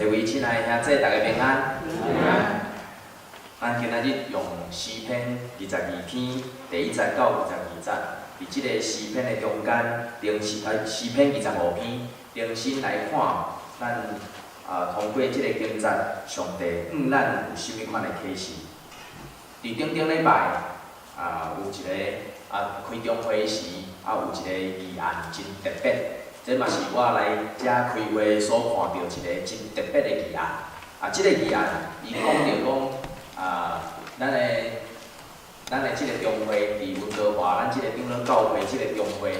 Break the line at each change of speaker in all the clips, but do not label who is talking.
各位亲爱的兄弟，大家平安。
平安。
咱今仔日用诗篇22篇第1节到22节，伫即个诗篇的中间，诗篇25篇，重新来看咱通过即个经节，上帝咱有甚物款的启示？伫顶礼拜有一个开中会时有一个议案真特别。 这嘛是我来遮开会所看到一个真特别的议案。这个议案，伊讲着讲咱的即个中会伫温哥华，咱即个长老教会即个中会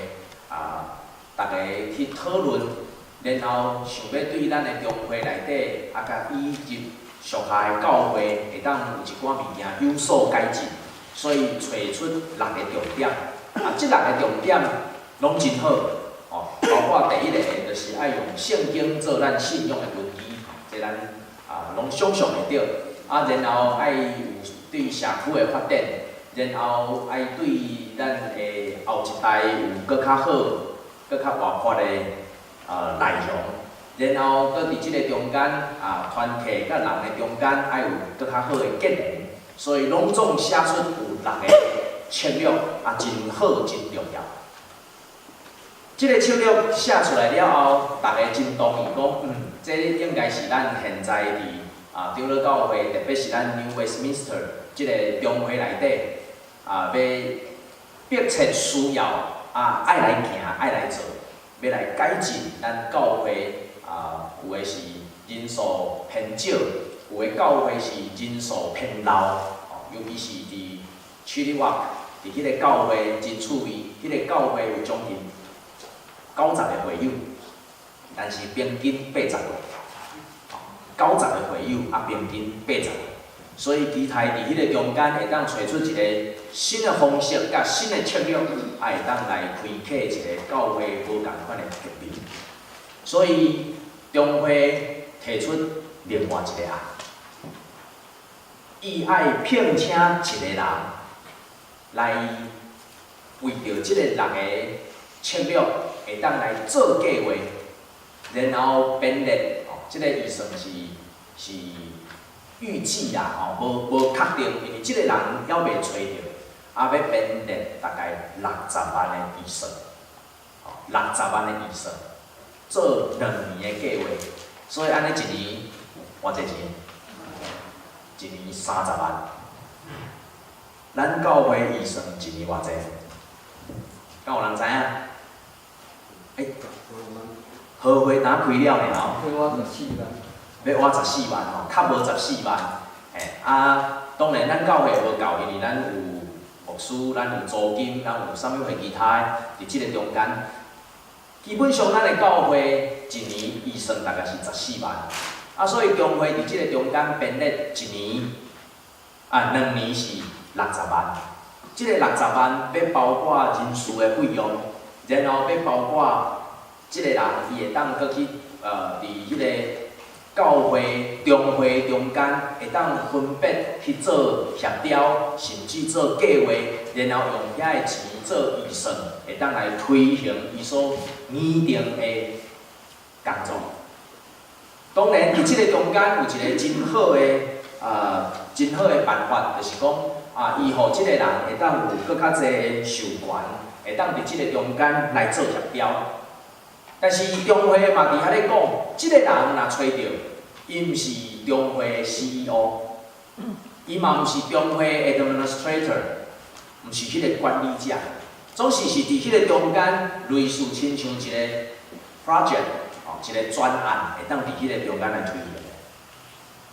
大家去讨论，然后想要对咱的中会内底甲以及属下的教会会当有一寡物件有所改进，所以找出6个重点。这6个重点拢真好。 包括第一个，就是爱用圣经做咱信仰的根基，这咱拢常常会到。然后爱有对社区的发展，然后爱对咱的后一代有搁较好、搁较活泼的内容。然后搁伫即个中间团体甲人的中间爱有搁较好的结连，所以拢总写出有6个策略，真好，真重要。 即个策略写出来了后，大家真同意讲，这应该是咱现在伫长老教会，特别是咱 New Westminster 即个中会内底要迫切需要爱来行，爱来做，要来改进咱教会有的是人数偏少，有的教会是人数偏老，尤其是伫Chilliwack，伫迄个教会真趣味，迄个教会有将近 90个会友，但是平均80个，90个会友平均80个，所以期待伫迄个中间会当找出一个新的方式甲新的策略，会当来开启一个教会无共款的革命。所以中会提出另外一个伊爱聘请一个人来为着即个6个策略。 会当来做计划，然后编列即个预算是预计无确定，因为即个人还未找着，要编列大概60万的预算，60万的预算，做2年的计划，所以安尼一年偌济钱？一年30万。咱教会预算一年偌济？敢有人知影？ 合会哪开了呢？
要挖14万，
要挖14万较无14万。当然咱教会无够，因为咱有牧师，咱有租金，咱有啥物货其他伫即个中间。基本上咱的教会一年预算大概是14万，所以中会伫即个中间编列一年2年是60万。即个60万要包括人事的费用。 然后要包括即个人，伊会当搁去伫迄个教会、中会中间，会当分别去做协调，甚至做计划，然后用遐个钱做预算，会当来推行伊所拟定的工作。当然，伫即个中间有一个真好的办法，就是讲伊互即个人会当有搁较侪授权。 会当伫即个中间来做协调，但是中会嘛伫遐咧讲，即个人若找着，伊毋是中会的 CEO， 伊嘛毋是中会 administrator， 毋是迄个管理者，总是伫迄个中间，类似亲像一个 project， 一个专案，会当伫迄个中间来推行。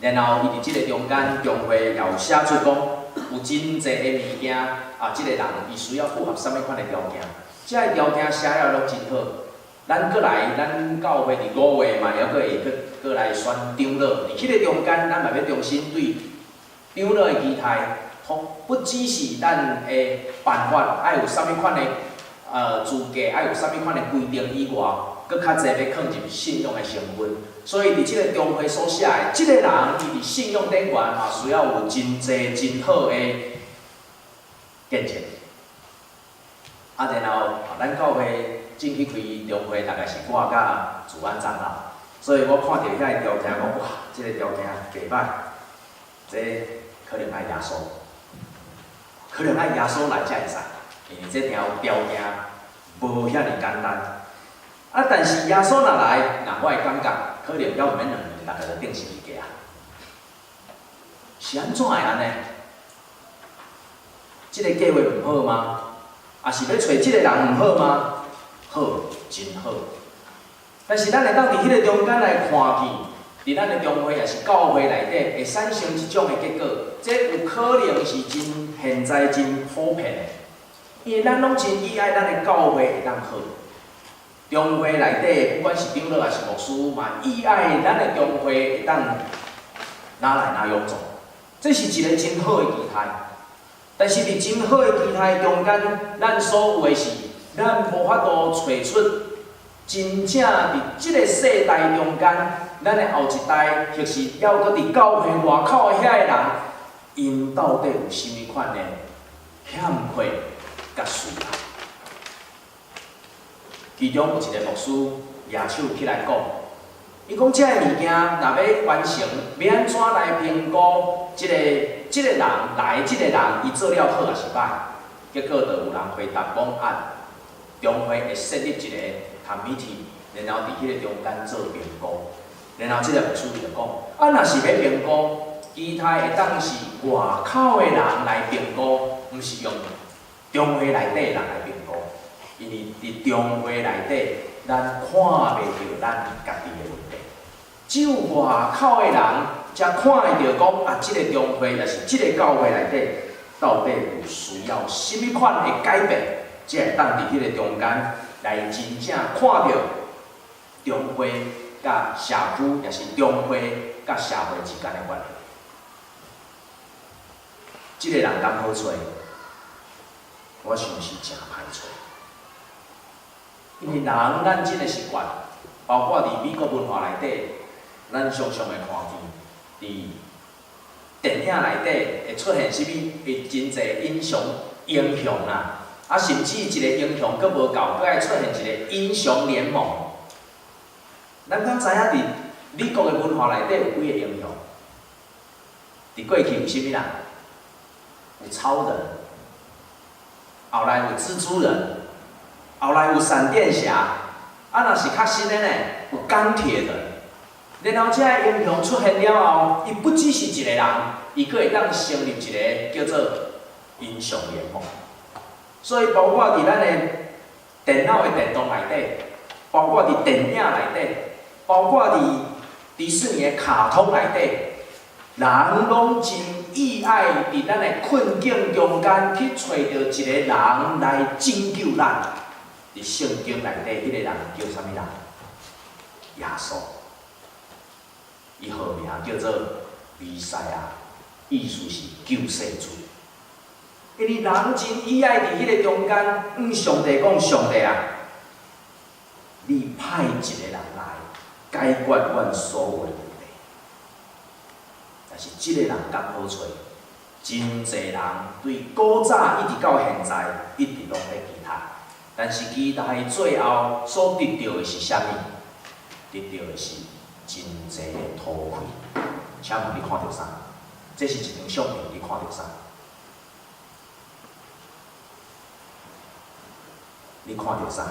然后伊伫即个中间，中会也有写出讲。 有真侪个物件即个人伊需要符合啥物款的条件？即个条件写了拢真好。咱教会伫5月嘛，还会搁来选长老。伫迄个中间，咱嘛要重新对长老的期待，不只是咱的办法爱有啥物款的资格，爱有啥物款的规定以外，搁较侪要放入信仰的成分。 所以伫即个中会所写的，即个人伊伫信仰顶悬嘛，需要有真侪真好的见证。然后咱教会正去开中会，大概是我甲主安长老，所以我看到遐个条件，讲哇，这个条件袂歹，这可能爱耶稣，可能爱耶稣来才会使，因为这条条件无遐尼简单。啊，但是耶稣若来，那我会感觉可能要毋免2年，大家就定是一家。是安怎会安尼？这个计划唔好吗？啊，是要找这个人唔好吗？好，真好。但是咱会当伫迄个中间来看见，伫咱的中会也是教会内底会产生即种的结果，这有可能是现在真普遍的，因为咱拢真喜爱咱的教会会当好。中会内底不管是长老还是牧师，嘛喜爱咱的中会会当拿来拿用做，这是一个真好的期待。但是伫真好的期待中间，咱所有的是，咱无法度找出真正伫即个世代中间，咱的后一代，或是还佫伫教会外口的遐个人，因到底有甚物款的欠缺甲需要？其中有一个牧师举手起来讲，伊讲这个物件若要完成，要安怎来评估即个人来，即个人伊做了好还是歹？结果就有人回答讲中会会设立一个 committee， 然后伫迄个中间做评估，然后即个牧师就讲，若是要评估，其他会当是外口的人来评估，毋是用中会内底的人来评估。因为伫中会内底，咱看袂到咱家己的问题，只有外口的人才看会到讲即个中会，也是即个教会内底，到底有需要甚物款的改变，才会当伫迄个中间来真正看到中会甲社区，也是中会甲社会之间的关系。即个人敢好找，我想是真歹找。因为人咱真个习惯，包括伫美国文化内底，咱常常会看见，伫电影内底会出现啥物，会真侪英雄啦，啊，甚至一个英雄佫无够，佫爱出现一个英雄联盟。咱敢知影伫美国的文化内底有几个英雄？伫过去有啥物人？有超人，后来有蜘蛛人。后来有闪电侠，若是较新的呢，有钢铁人。然后这个英雄出现了后，伊不只是一个人，伊佫会当成立一个叫做英雄联盟。所以包括伫咱的电脑的电动内底，包括伫电影内底，包括伫迪士尼的卡通内底，人拢真意爱伫咱的困境中间去找到一个人来拯救咱。伫圣经内底，迄个人叫啥物人？耶稣，伊号名叫做弥赛亚，意思是救世主。因为人真喜爱伫迄个中间，上帝讲上帝啊，你派一个人来解决阮所有的问题。但是即个人敢好找，真侪人对古早一直到现在，一直拢在期待。但是期待最后所得到的是啥物？得到的是真侪的土气。请问你看到啥？这是一张相片，你看到啥？你看到啥？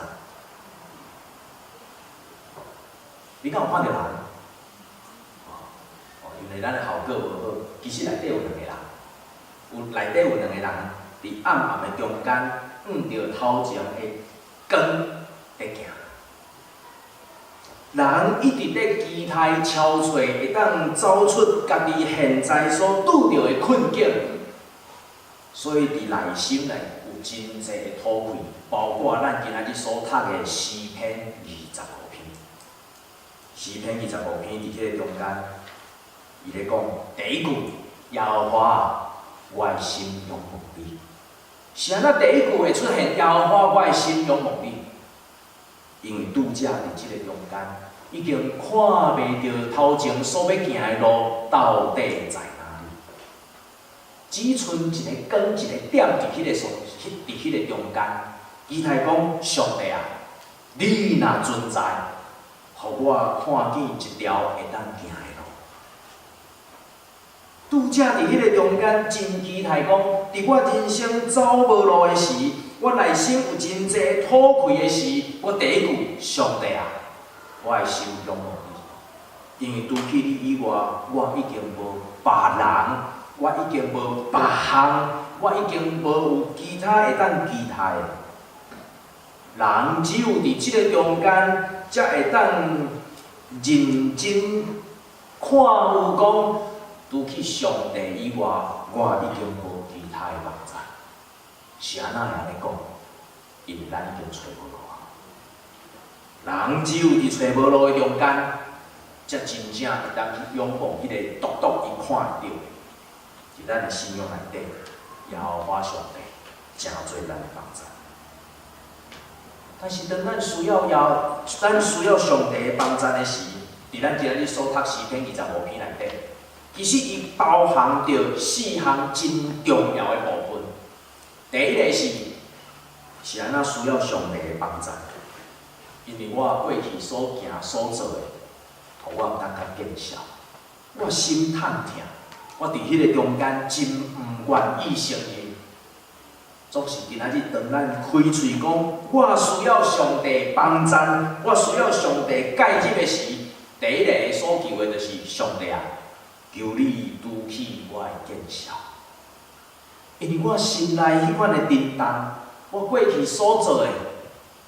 你敢有看到人？因为咱的效果无好，其实内底有2个人，内底有2个人伫暗暗的中间。着头前的光在行，人一直在期待超找，会当走出家己现在所拄着的困境，所以伫内心内有真侪的土气，包括咱今仔日所读的诗篇25篇。诗篇25篇伫迄个中间，伊咧讲第一句：耶和华，我的心仰望你。是安怎第一句会出现耶和华我的心仰望你？因为拄则伫即个中间，已经看袂到头前所要行的路到底在哪里，只剩一个光，一个点伫迄个中间。期待讲上帝啊，你若存在，互我看见一条会当行的路。拄则伫迄个中间，真期待讲，伫我人生走无路的时，我内心有真济土气的时，我第一句，上帝啊，我的心仰望你，因为拄起你以外，我已经无别人，我已经无别项，我已经无有其他会当期待的。人只有伫即个中间，才会当认真看有讲。除去上帝以外，我已经无其他的帮助。是安怎安尼讲？因为咱已经找无路啊。人只有伫找无路的中间，才真正会当去拥抱迄个独独伊看会到，伫咱的信仰内底，耶和华上帝真做咱的帮助。但是当咱需要上帝的帮助的时，伫咱今日所读诗篇25篇内底。其实伊包含着4项真重要的部分。第一个是安怎需要上帝的帮助，因为我过去所行所做的，互我毋通较见效，我心痛痛，我伫迄个中间真毋愿意承认。总是今仔日当咱开喙讲，我需要上帝帮助，我需要上帝介入的时，第一个所求的就是上帝啊。求你拄起我的见效，因为我心内迄款的震动，我过去所做的，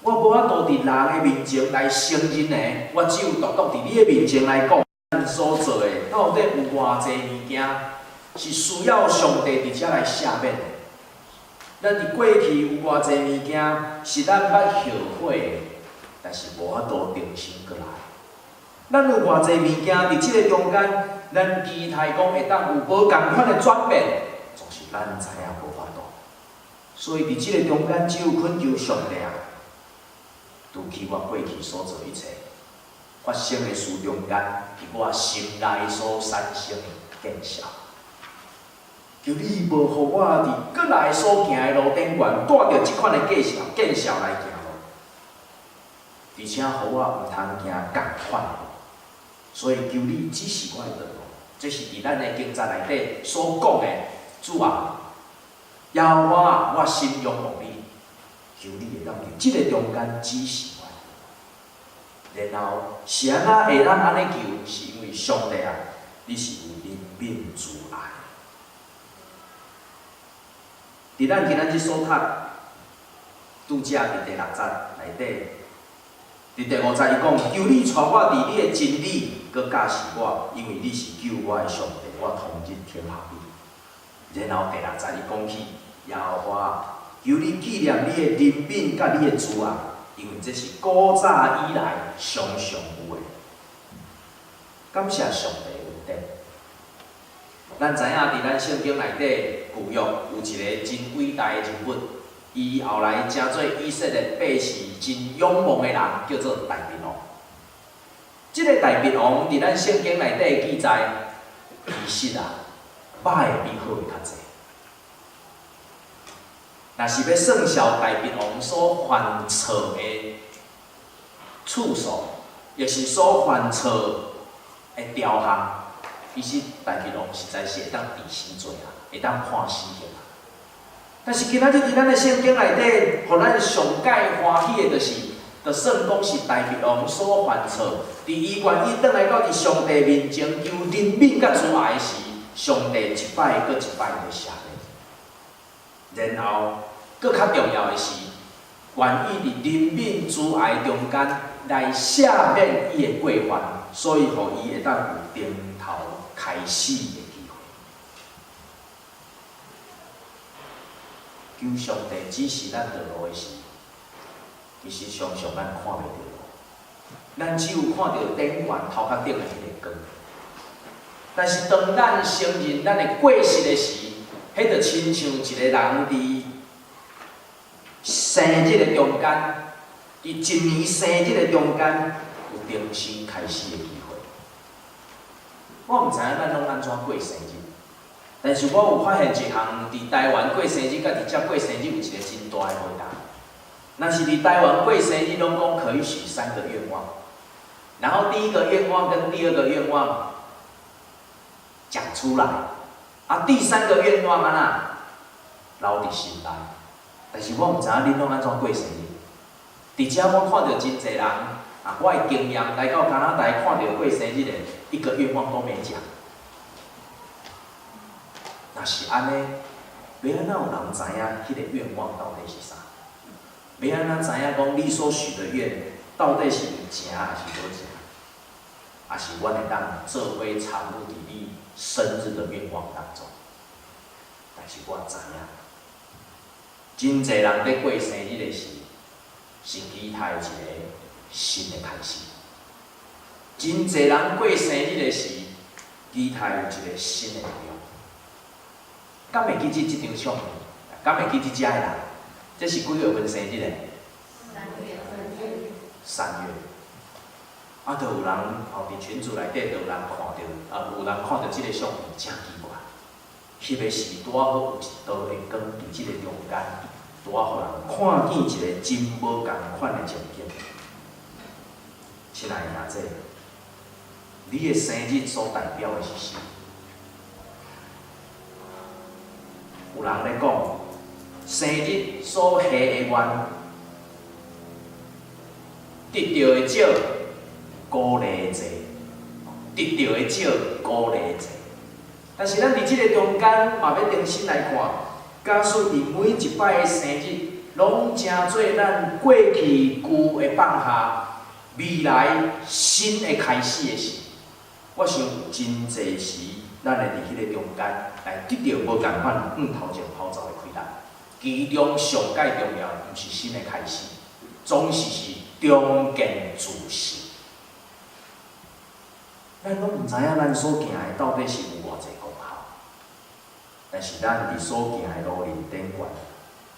我无法度伫人的面前来承认的，我只有独独伫你的面前来讲，咱所做的到底有偌济物件是需要上帝伫遮来赦免的？咱伫过去有偌济物件是咱捌后悔的，但是无法度重新过来。咱有偌济物件伫即个中间。咱期待讲会当有无共款的转变，总是咱知影无法度。所以伫即个中间，只有恳求上帝啊，除去我过去所做一切发生的事中间，伫我心内所产生的见效。求你无互我伫过来所行的路顶悬带着即款的见效来行路，而且互我毋通行共款的路。所以求你指示我的道路，这是伫咱的经节内底所讲的。主啊，耶和华，我心仰望你，求你会当伫即个中间指示我。然后是安怎会当安尼求？是因为上帝啊，你是有怜悯慈爱。伫咱今仔日所读，拄则伫第6节内底。伫第5节伊讲，求你带我伫你的真理，佮教示我，因为你是救我的上帝，我同日听候你。然后第6节伊讲起，耶和华，求你纪念你的怜悯佮你的慈爱，因为这是古早以来常常有的。感谢上帝的恩典。咱知影伫咱圣经内底，旧约有一个真伟大的人物。伊后来成做以色列百姓真仰望的人，叫做大卫王。即个大卫王伫咱圣经内底记载，其实啊，歹的比好的较济。若是要算数大卫王所犯错的次数，也是所犯错的条项，其实大卫王实在是会当治死罪啊，会当判死刑啊。但是今仔日伫咱的圣经内底，互咱上解欢喜的，就算讲是大卫王所犯错，伫伊愿意转来到伫上帝面前求怜悯甲慈爱时，上帝一摆搁一摆的赦免。然后，搁较重要的是，愿意伫怜悯慈爱中间来赦免伊的过犯，所以互伊会当有从头开始的。求上帝指示咱道路的时，其实常常咱看袂到路，咱只有看到顶悬头壳顶的迄个光。但是当咱承认咱的过失的时，迄就亲像一个人伫生日的中间，伫一年生日的中间有重新开始的机会。我毋知影咱拢安怎过生日。但是我有发现一项，伫台湾过生日，甲伫遮过生日有一个真大的不同。若是伫台湾过生日，拢讲可以许3个愿望，然后第一个愿望跟第二个愿望讲出来，啊，第三个愿望留伫心内。但是我毋知影恁拢安怎过生日。伫遮我看到真侪人，我的经验来到加拿大看到过生日的，一个愿望都没讲。若是安尼，要安怎有人知影迄个愿望到底是啥？要安怎知影讲你所许的愿到底是有诚还是无诚？还是阮会当做伙参与伫你生日的愿望当中？但是我知影，真侪人咧过生日的时，是期待一个新的开始。真侪人过生日的时，期待有一个新的力量。敢会记即张相片？敢会记即遮的人？这是几月份生日的？3月。啊，就有人后伫群组内底，就有人看到，有人看到即个相片，真奇怪。翕的是拄好有一道的光伫即个中间，拄好互人看见一个真无共款的情景。亲爱的阿姐，你的生日所代表的是啥？有人咧讲，生日所许的愿，得到的少，鼓励济；得到的少，鼓励济。但是咱伫即个中间，嘛要重新来看，假使伫每一摆的生日，拢成做咱过去旧的放下，未来新的开始的时，我想真侪时，咱会伫迄个中间来得到无共款头前跑走的开展。其中上界重要，毋是新的开始，总是中间自信。咱拢毋知影咱所行的到底是有偌济功效，但是咱伫所行的路里顶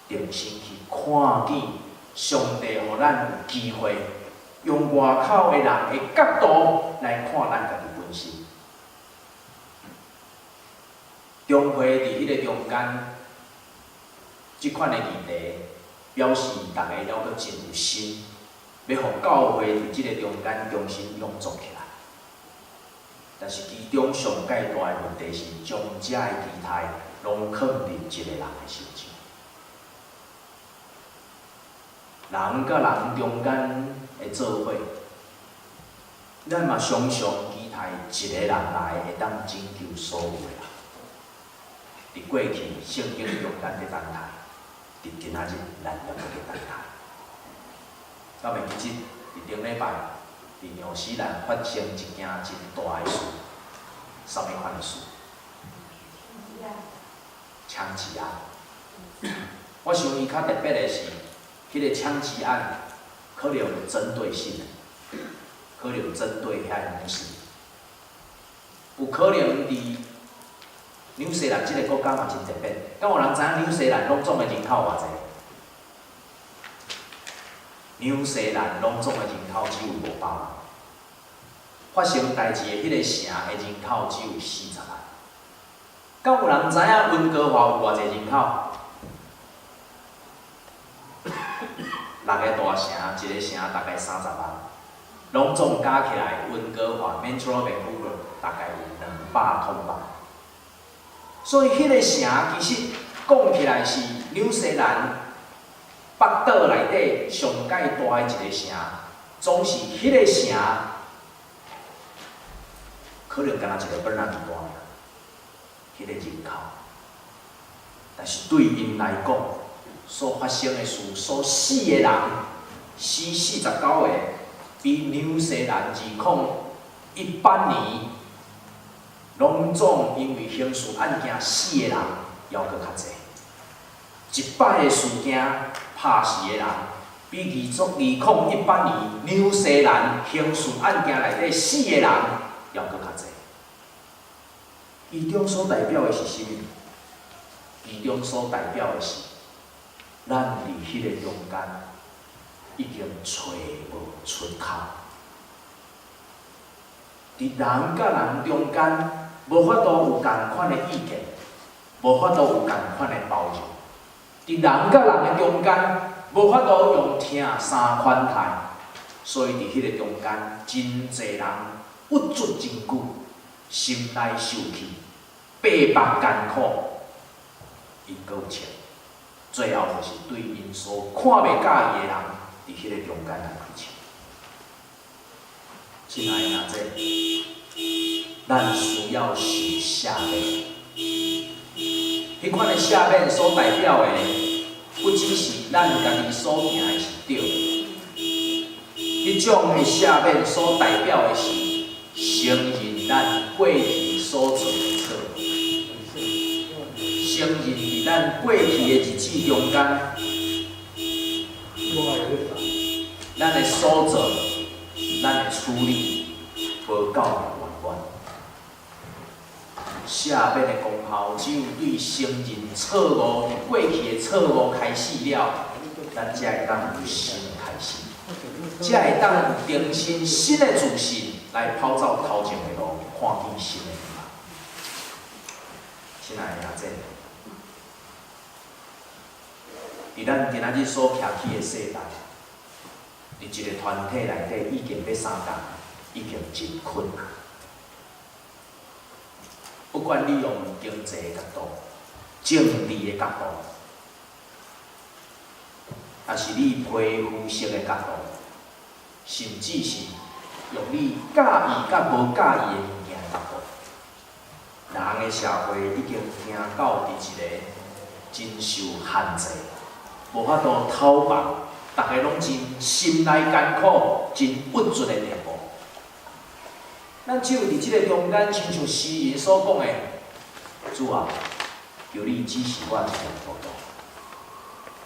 悬，重新去看见上帝，互咱有机会用外口的人的角度来看咱家己本身。中会伫迄个中间，即款的议题，表示大家了搁真有心，要互教会伫即个中间重新用作起来。但是其中上界大的问题是，将遮的期待拢放入一个人的身上。人甲人中间的做伙，咱嘛常常期待一个人来会当拯救所有的人。伫过去圣经用咱伫等待，伫今仔日咱也搁伫等待。敢会记伫顶礼拜，伫纽西兰发生一件真大的事，啥物款的事？枪击案。我想伊较特别的是，迄个枪击案可能有针对性的，可能有针对遐个女士，有可能伫纽西兰即个国家嘛真特别。敢有人知影纽西兰拢总的人口偌济？纽西兰拢总的人口只有500万，发生代志的迄个城的人口只有40万。敢有人知影温哥华有偌济人口？6个大城，一个城大概30万，拢总加起来，温哥华 Metro Vancouver 大概有200多万。所以迄个城其实讲起来是纽西兰北岛内底上界大的一个城，总是迄个城可能敢若一个本人大尔，迄个人口。但是对因来讲，所发生的事，所死的人，死49个，比纽西兰2018年拢总因为刑事案件死的人还佫较济。100个事件拍死的人，比2018年纽西兰刑事案件内底死的人还佫较济。其中所代表的是啥物？其中所代表的是，咱伫迄个中间已经找无出口。伫人甲人中间，无法度有共款的意见，无法度有共款的包容。伫人甲人的中间，无法度用听3款待，所以伫迄个中间，真侪人郁卒真久，心内受气，白目艰苦，因阁有切。最后就是对因所看袂介意的人，伫迄个中间来开切。亲爱的阿姐，咱需要受赦免。迄款的赦免所代表的，不只是咱家己所行的是对，迄种的赦免所代表的是承认咱过去所做的错，承认伫咱过去的日子中间，咱的所做、咱的处理无够完全。赦免的功效，只有对承认错误、过去的错误开始了，咱才会当有新的开始，才会当有重新新的自信来跑走头前的路，看见新的路。亲爱的阿姐，伫咱今仔日所徛起的世代，伫一个团体内底已经要相共，已经真困难。不管你用经济的角度、政治的角度，还是你皮肤色的角度，甚至是用你介意甲无介意的物件的角度，人的社会已经行到伫一个真受限制，无法度讨房，大家拢真心内艰苦、真郁卒的地步。咱只有伫即个中间，亲像诗人所讲的：“主啊，求你指示我一条道路，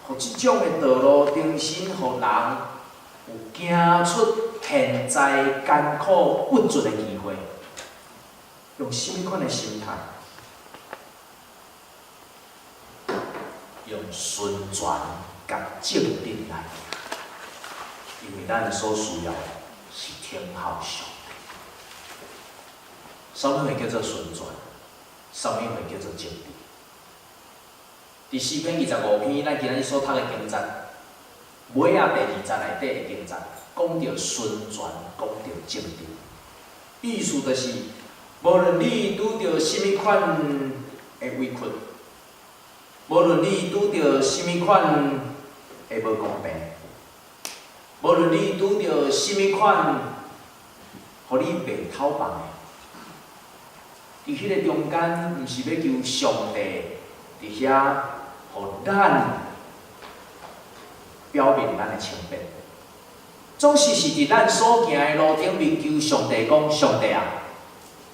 互即种的道路重新互人有行出现在艰苦郁卒的机会。用什么款的心态？用顺转甲正定来行，因为咱所需要的是天后上。”什么会叫做顺转？什么会叫做正定？伫4篇25篇，咱今仔日所读的经节，尾仔第2节内底的经节，讲到顺转，讲到正定，意思就是，无论你拄着什么款的委屈，无论你拄着什么款的无公平，无论你拄着什么款，互你袂讨房的。伫迄个中间，毋是要求上帝伫遐，互咱表明咱的清白，总是伫咱所行的路顶面求上帝讲：上帝啊，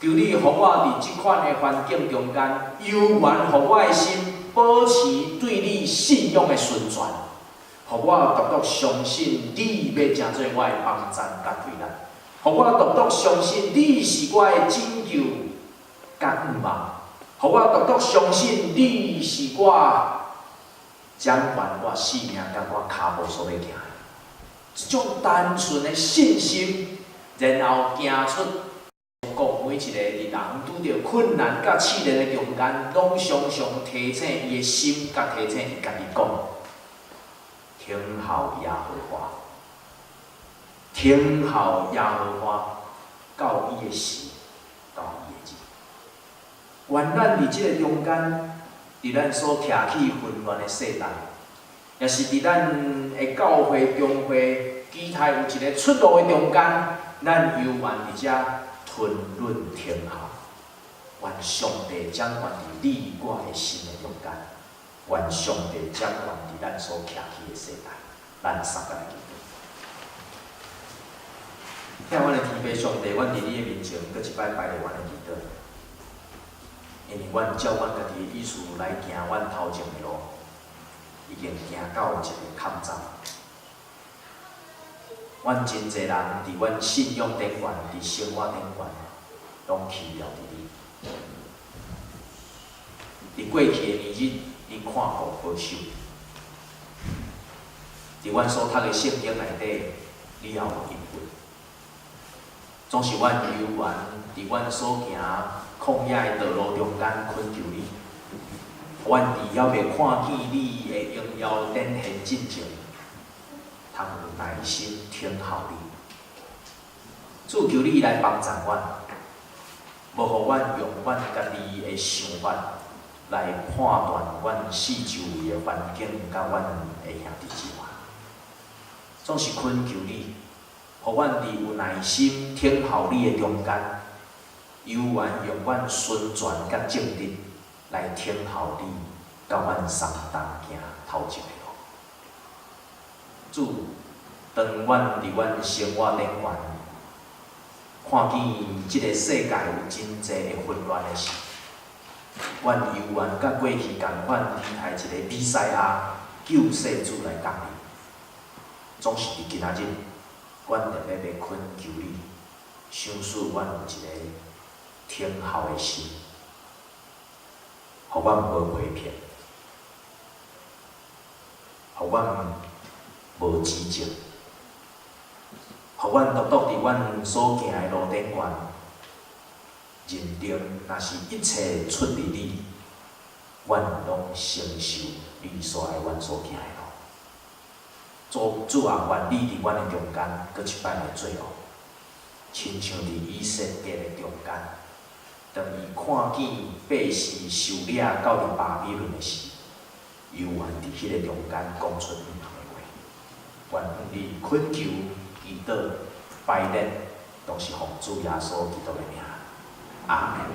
求你互我伫即款的环境中间，悠远互我的心保持对你信仰的顺转，互我独独相信你要成做我的帮赞甲贵人，互我独独相信你是我的拯救。甲毋望，互我独独相信你是我掌管我生命甲我骹步所要行的。一种单纯的信心，然后行出讲每一个人拄着困难甲试炼的中间，拢常常提醒伊的心，甲提醒伊家己讲：听候耶和华，听候耶和华，到伊的时，到伊的日。愿咱伫即个中间，伫咱所徛起混乱的世代，也是伫咱的教会、中会期待有一个出路的中间，咱犹原伫遮吞论天候。愿上帝掌管伫你我的心的中间，愿上帝掌管伫咱所徛起的世代，咱三个来祈祷。听阮的天父上帝，阮伫你的面前，搁一摆摆咧阮的祈祷。因为阮照阮家己的意思来行阮头前的路，已经行到一个坎站。阮真侪人伫阮信仰顶悬，伫生活顶悬，拢弃了伫你。伫过去的年日，你看顾保守；伫阮所读的圣经内底，你也有应允。总是阮犹原伫阮所行旷野的道路中间恳求你，阮伫还未看见你的荣耀展现进前，通有耐心听候你。主求你来帮助阮，无互阮用阮家己的想法来判断阮四周围的环境，甲阮的兄弟姊妹。总是恳求你，互阮伫有耐心听候你的中间，犹原用阮纯全甲正直来听候你，甲阮相同行头前的路。主，当阮伫阮生活顶悬，看见即个世界有真济的混乱的时，阮犹原甲过去共款，期待一个弥赛亚救世主来降临。总是伫今仔日，阮特别要恳求你，赏赐阮有一个听候的心，互阮无欺骗，互阮无指责，互阮独独伫阮所行的路顶悬，认定若是一切出于你，阮拢承受你所爱阮所行的路。主啊，愿你伫阮的中间，搁一摆来做哦，亲像伫以色列的中间，当伊看见百姓受掠到伫巴比伦的时，犹原伫迄个中间讲出不同的话。愿你恳求、祈祷、拜列，都是奉主耶稣基督的名。阿门。